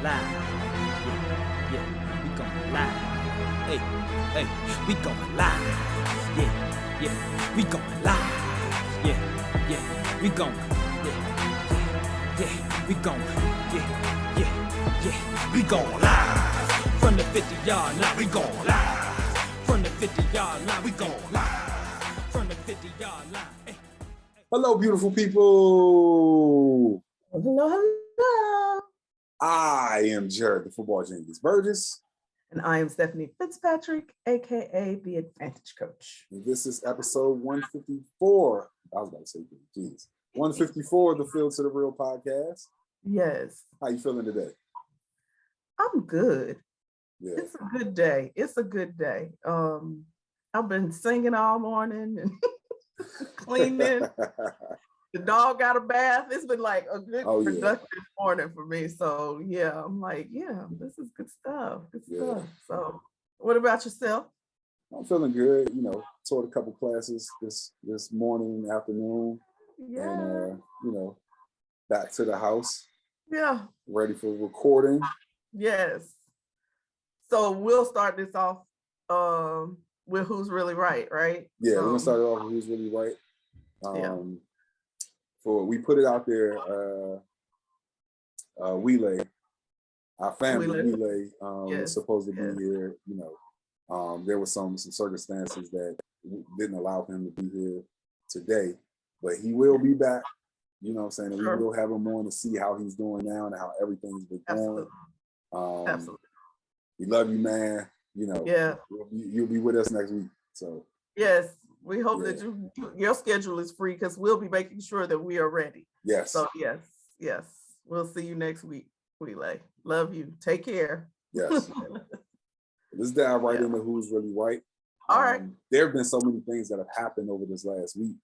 live. Yeah, we going live. Hey, we going live. Yeah, we going live. Yeah, we going. Yeah, we going. Yeah, we going live. From the 50-yard line, we going live. From the 50-yard line, we going live. From the 50-yard line. Hey. Hello, beautiful people. Hello. I am Jarrett, the football genius Burgess. And I am Stephanie Fitzpatrick, aka the Advantage Coach. And this is episode 154. I was about to say, geez, 154 of the Field to the Real podcast. Yes. How you feeling today? I'm good. Yeah. It's a good day. It's a good day. I've been singing all morning and cleaning. The dog got a bath. It's been like a good productive morning for me. So yeah, I'm like, yeah, this is good stuff. Good stuff. So what about yourself? I'm feeling good. You know, taught a couple classes this morning, afternoon. Yeah. And back to the house. Yeah. Ready for recording. Yes. So we'll start this off with Who's Really Right, right? Yeah, we're gonna start it off with Who's Really Right. We put it out there, Wheelay, our family, Wheelay, was supposed to be here. There was some circumstances that didn't allow him to be here today, but he will be back. You know what I'm saying? And we will have him on to see how he's doing now and how everything's been going. Absolutely. We love you, man. You'll be with us next week. So yes. We hope that your schedule is free because we'll be making sure that we are ready. Yes. So yes. We'll see you next week, Wheelay. Love you. Take care. Yes. Let's dive right into Who's Really Right. All right. There have been so many things that have happened over this last week.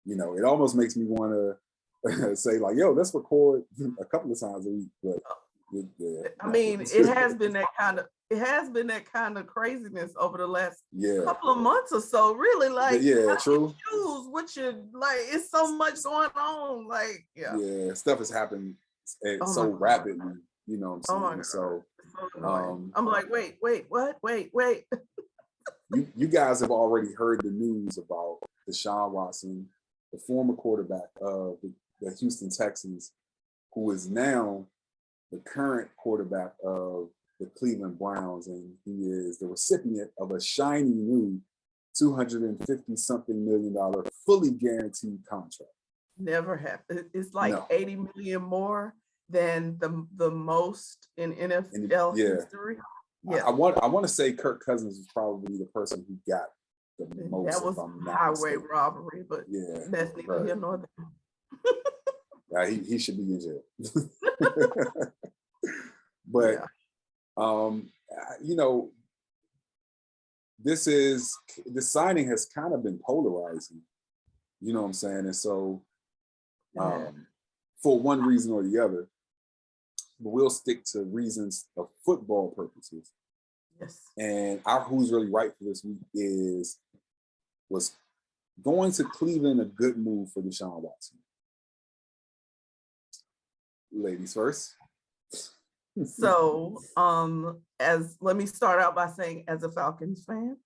It almost makes me want to say like, yo, let's record a couple of times a week. But I mean, it has been that kind of craziness over the last couple of months or so. Really, like, true. Choose what you like. It's so much going on. Like, stuff has happened so rapidly. You know what I'm saying? So I'm like, wait, what? Wait. you guys have already heard the news about Deshaun Watson, the former quarterback of the Houston Texans, who is now the current quarterback of the Cleveland Browns, and he is the recipient of a shiny new $250-something million fully guaranteed contract. Never happened. It's like 80 million more than the most in NFL history. Yeah, I want to say Kirk Cousins was probably the person who got the most. That was highway robbery, but that's neither here nor there. He should be in jail. But this signing has kind of been polarizing. You know what I'm saying? And so for one reason or the other, but we'll stick to reasons of football purposes. Yes. And our Who's Really Right for this week was going to Cleveland a good move for Deshaun Watson. Ladies first. So, let me start out by saying, as a Falcons fan,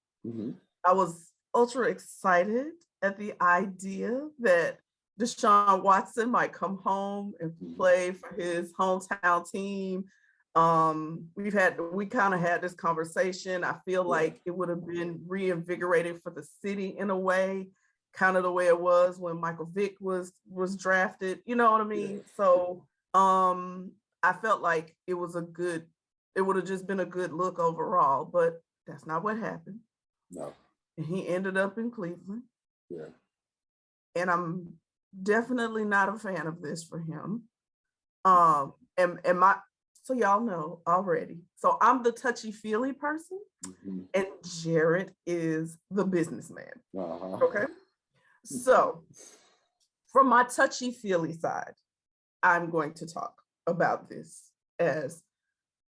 I was ultra excited at the idea that Deshaun Watson might come home and play for his hometown team. We kind of had this conversation. I feel like it would have been reinvigorated for the city in a way, kind of the way it was when Michael Vick was drafted. You know what I mean? Yeah. So, I felt like it would have just been a good look overall, but that's not what happened. No. And he ended up in Cleveland. Yeah. And I'm definitely not a fan of this for him. So y'all know already. So I'm the touchy-feely person, and Jarrett is the businessman. Okay. So from my touchy-feely side, I'm going to talk about this as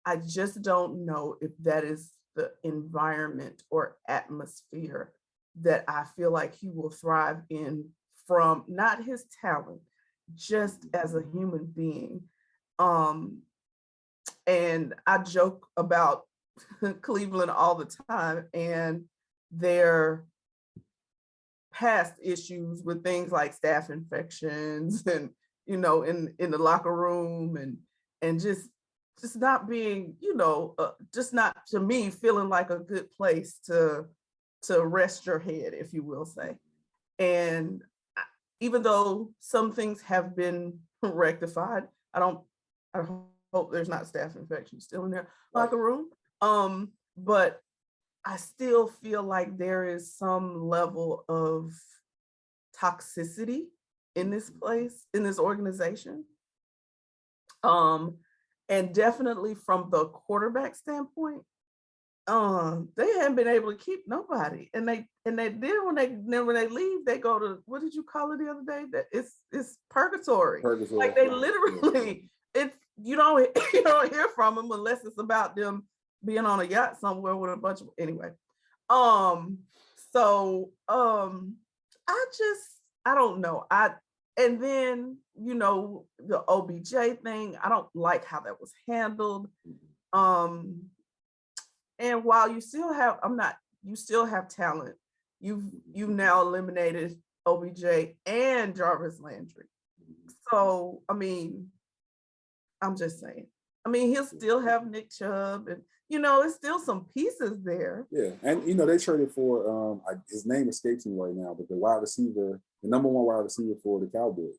I just don't know if that is the environment or atmosphere that I feel like he will thrive in, from not his talent, just as a human being. And I joke about Cleveland all the time and their past issues with things like staph infections and, you know, in the locker room and just not being, you know, just not, to me, feeling like a good place to rest your head, if you will say. And even though some things have been rectified, I hope there's not staph infection still in their locker room. But I still feel like there is some level of toxicity in this place, in this organization. And definitely from the quarterback standpoint, they haven't been able to keep nobody. And they did when they leave, they go to, what did you call it the other day? That it's purgatory. Like they literally, it's you don't hear from them unless it's about them being on a yacht somewhere with a bunch of, anyway. So I don't know. And then, you know, the OBJ thing, I don't like how that was handled. And while you still have talent, you've now eliminated OBJ and Jarvis Landry. So, I mean, I'm just saying. I mean, he'll still have Nick Chubb, and you know, it's still some pieces there. Yeah, and you know, they traded for his name escapes me right now, but the wide receiver, the number one wide receiver for the Cowboys.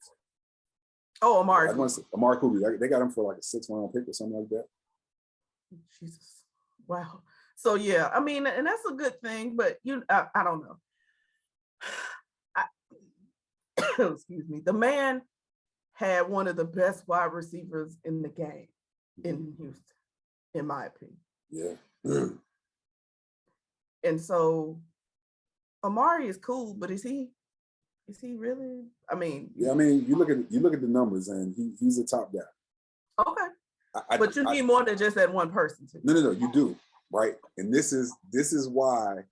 Oh, Amari. Amari Cooper. They got him for like a 6th round pick or something like that. Jesus, wow. So yeah, I mean, and that's a good thing, but I don't know. Excuse me. The man had one of the best wide receivers in the game in Houston, in my opinion. Yeah. And so Amari is cool, but is he really? I mean, yeah. I mean, you look at the numbers, and he's a top guy. Okay. But you need more than just that one person. No, you do, right? And this is why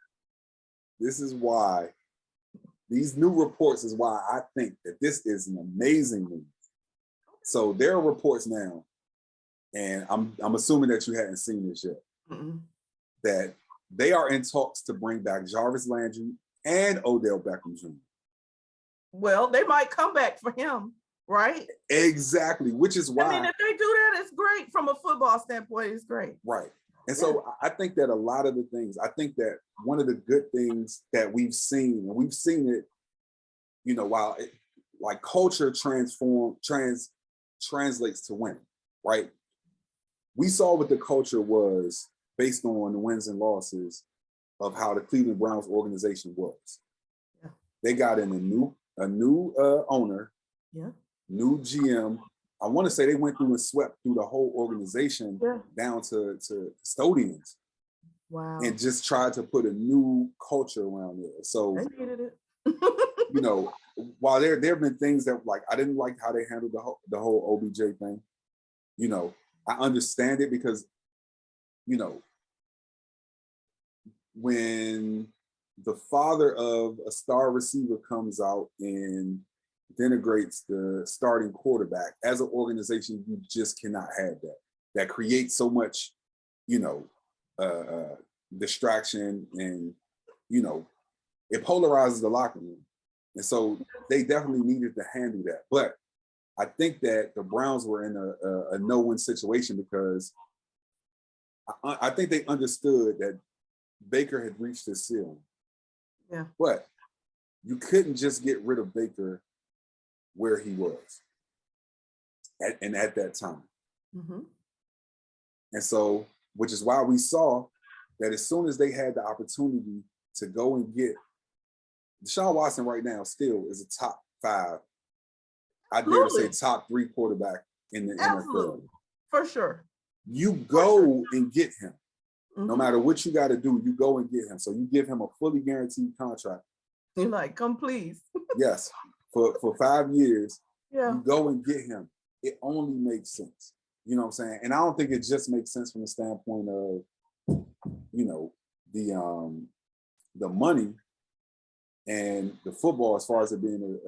these new reports is why I think that this is an amazing move. So there are reports now, and I'm assuming that you hadn't seen this yet, that they are in talks to bring back Jarvis Landry and Odell Beckham Jr. Well, they might come back for him, right? Exactly, which is why. I mean, if they do that, it's great from a football standpoint. It's great, right? And so I think that a lot of the things, I think that one of the good things that we've seen, and we've seen it, you know, while like culture translates to winning, right? We saw what the culture was based on the wins and losses of how the Cleveland Browns organization was. Yeah. They got in a new owner, new GM. I want to say they went through and swept through the whole organization down to custodians. Wow. And just tried to put a new culture around there. So they needed it. You know, while there have been things that like I didn't like how they handled the whole OBJ thing. You know, I understand it because, you know, when the father of a star receiver comes out and denigrates the starting quarterback, as an organization, you just cannot have that. That creates so much, you know, distraction, and, you know, it polarizes the locker room. And so they definitely needed to handle that. But I think that the Browns were in a no-win situation because I think they understood that Baker had reached his ceiling. Yeah. But you couldn't just get rid of Baker where he was at that time. Mm-hmm. And so, which is why we saw that as soon as they had the opportunity to go and get Deshaun Watson right now still is a top 5, I dare to say top 3 quarterback in the NFL. For sure. You go and get him. Mm-hmm. No matter what you got to do, you go and get him. So you give him a fully guaranteed contract. You're like, come please. Yes. For 5 years, you go and get him. It only makes sense. You know what I'm saying? And I don't think it just makes sense from the standpoint of, you know, the money and the football as far as it being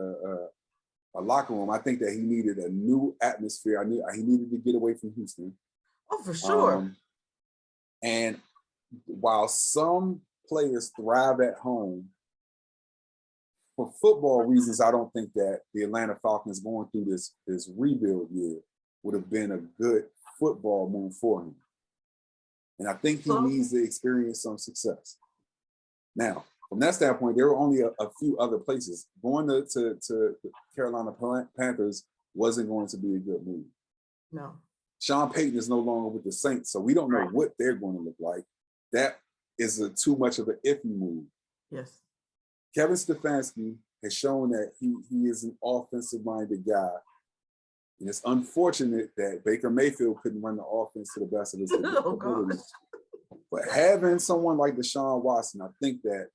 a locker room. I think that he needed a new atmosphere. He needed to get away from Houston. Oh, for sure. And while some players thrive at home, for football reasons, I don't think that the Atlanta Falcons going through this rebuild year would have been a good football move for him. And I think he needs to experience some success. Now, from that standpoint, there were only a few other places. Going to the Carolina Panthers wasn't going to be a good move. No. Sean Payton is no longer with the Saints, so we don't know what they're going to look like. That is too much of an iffy move. Yes. Kevin Stefanski has shown that he is an offensive-minded guy. And it's unfortunate that Baker Mayfield couldn't run the offense to the best of his ability. But having someone like Deshaun Watson, I think that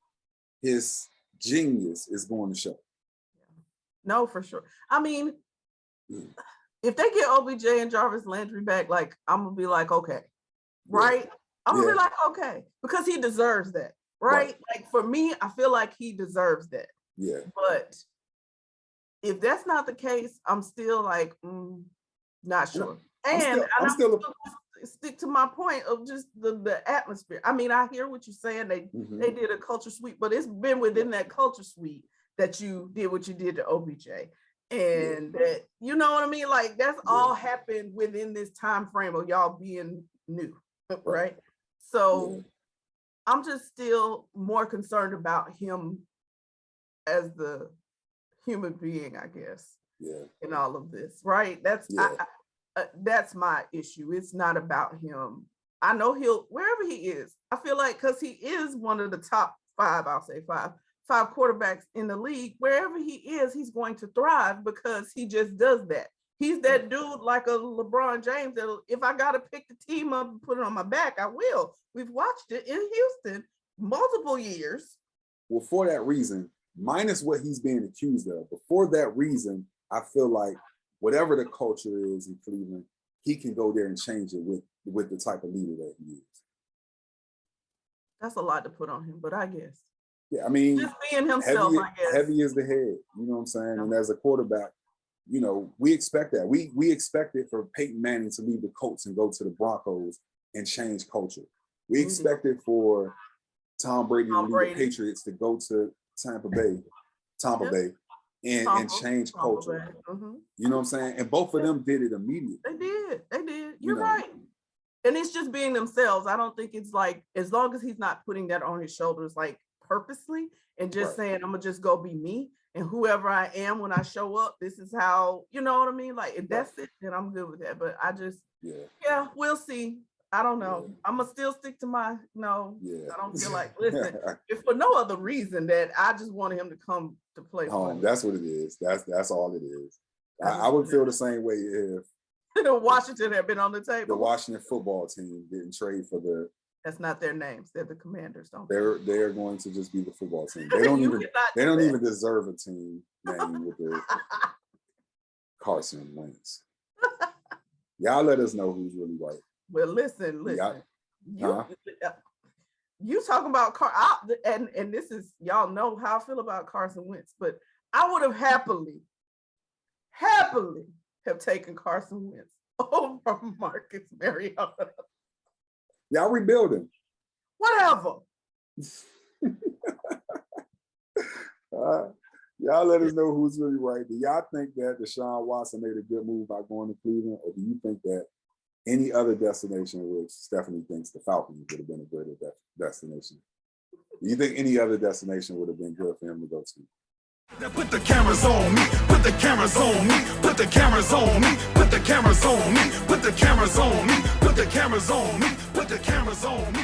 his genius is going to show. No, for sure. I mean, if they get OBJ and Jarvis Landry back, like, I'm going to be like, okay. Right? I'm going to be like, okay. Because he deserves that. Right? Like, for me, I feel like he deserves that. Yeah. But if that's not the case, I'm still like, not sure. And I'm still stick to my point of just the atmosphere. I mean, I hear what you're saying. They did a culture sweep, but it's been within that culture sweep that you did what you did to OBJ. And that, you know what I mean? Like, that's all happened within this time frame of y'all being new, right? So I'm just still more concerned about him as the human being, I guess, in all of this, right? That's my issue. It's not about him. I know he'll, wherever he is, I feel like, because he is one of the top five quarterbacks in the league, wherever he is, he's going to thrive because he just does that. He's that dude like a LeBron James that if I got to pick the team up and put it on my back, I will. We've watched it in Houston multiple years. Well, for that reason, minus what he's being accused of, but for that reason, I feel like whatever the culture is in Cleveland, he can go there and change it with the type of leader that he is. That's a lot to put on him, but I guess. Yeah, I mean, just being himself, I guess. Heavy is the head, you know what I'm saying? And as a quarterback, you know, we expect that. We expected for Peyton Manning to leave the Colts and go to the Broncos and change culture. We expected for Tom Brady to leave the Patriots to go to Tampa Bay, and change culture. You know what I'm saying? And both of them did it immediately. They did. You're right. And it's just being themselves. I don't think it's like, as long as he's not putting that on his shoulders, like purposely, and just saying, I'm gonna just go be me. And whoever I am when I show up, this is how, you know what I mean? Like, if that's it, then I'm good with that. But I just, we'll see. I don't know. I'm gonna still stick to my I don't feel like, listen, if for no other reason that I just wanted him to come to play home. That's what it is. That's all it is. I would feel the same way if Washington had been on the table. The Washington football team didn't trade for the. That's not their names. They're the Commanders, don't they? They're going to just be the football team. They don't even deserve a team name with the Carson Wentz. Y'all let us know who's really right. Well, listen. You talking about and this is, y'all know how I feel about Carson Wentz, but I would have happily have taken Carson Wentz over Marcus Mariota. Y'all rebuilding. Whatever. Y'all let us know who's really right. Do y'all think that Deshaun Watson made a good move by going to Cleveland, or do you think that any other destination, which Stephanie thinks the Falcons would have been a greater destination? Do you think any other destination would have been good for him to go to? Now put the cameras on me, put the cameras on me, put the cameras on me, put the cameras on me, put the cameras on me, put the cameras on me, put the cameras on me.